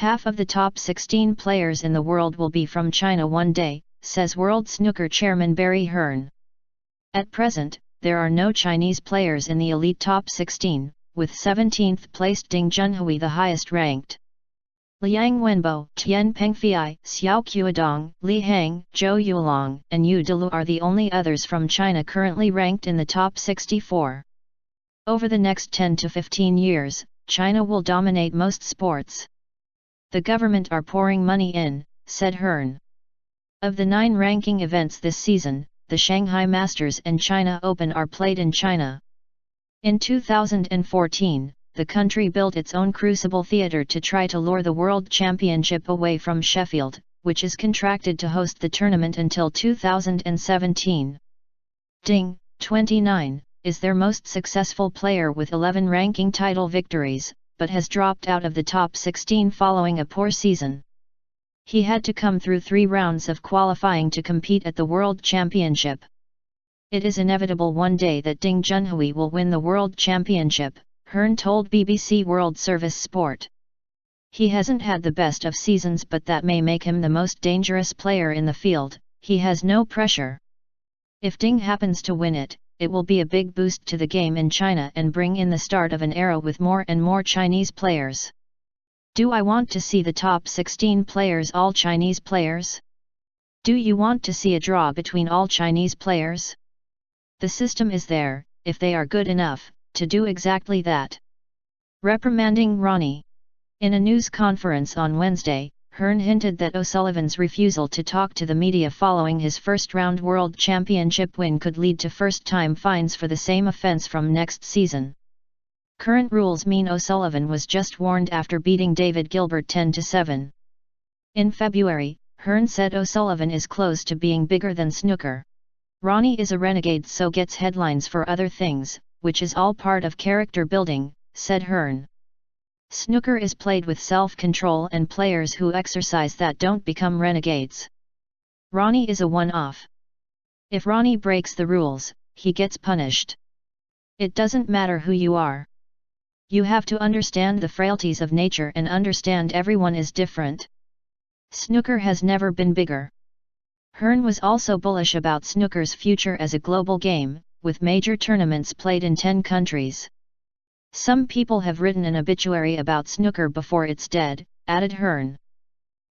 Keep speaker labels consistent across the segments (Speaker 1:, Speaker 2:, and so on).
Speaker 1: Half of the top 16 players in the world will be from China one day, says World Snooker chairman Barry Hearn. At present, there are no Chinese players in the elite top 16, with 17th placed Ding Junhui the highest ranked. Liang Wenbo, Tian Pengfei, Xiao Guodong, Li Hang, Zhou Yuelong, and Delu are the only others from China currently ranked in the top 64. Over the next 10 to 15 years, China will dominate most sports. The government are pouring money in, said Hearn. Of the 9 ranking events this season, the Shanghai Masters and China Open are played in China. In 2014, the country built its own Crucible Theatre to try to lure the World Championship away from Sheffield, which is contracted to host the tournament until 2017. Ding, 29, is their most successful player with 11 ranking title victories, but has dropped out of the top 16 following a poor season. He had to come through 3 rounds of qualifying to compete at the World Championship. It is inevitable one day that Ding Junhui will win the World Championship, Hearn told BBC World Service Sport. He hasn't had the best of seasons, but that may make him the most dangerous player in the field. He has no pressure. If Ding happens to win it, it will be a big boost to the game in China and bring in the start of an era with more and more Chinese players. Do I want to see the top 16 players all Chinese players? Do you want to see a draw between all Chinese players? The system is there, if they are good enough, to do exactly that. Reprimanding Ronnie. In a news conference on Wednesday, Hearn hinted that O'Sullivan's refusal to talk to the media following his first-round World Championship win could lead to first-time fines for the same offence from next season. Current rules mean O'Sullivan was just warned after beating David Gilbert 10-7. In February, Hearn said O'Sullivan is close to being bigger than snooker. Ronnie is a renegade, so gets headlines for other things, which is all part of character building, said Hearn. Snooker is played with self-control, and players who exercise that don't become renegades. Ronnie is a one-off. If Ronnie breaks the rules, he gets punished. It doesn't matter who you are. You have to understand the frailties of nature and understand everyone is different. Snooker has never been bigger. Hearn was also bullish about snooker's future as a global game, with major tournaments played in 10 countries. Some people have written an obituary about snooker before it's dead, added Hearn.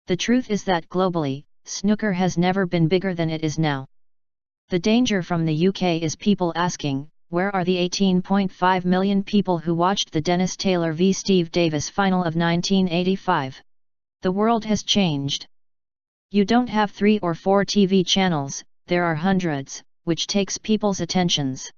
Speaker 1: The truth is that globally, snooker has never been bigger than it is now. The danger from the UK is people asking, where are the 18.5 million people who watched the Dennis Taylor v Steve Davis final of 1985? The world has changed. You don't have 3 or 4 TV channels, there are hundreds, which takes people's attentions.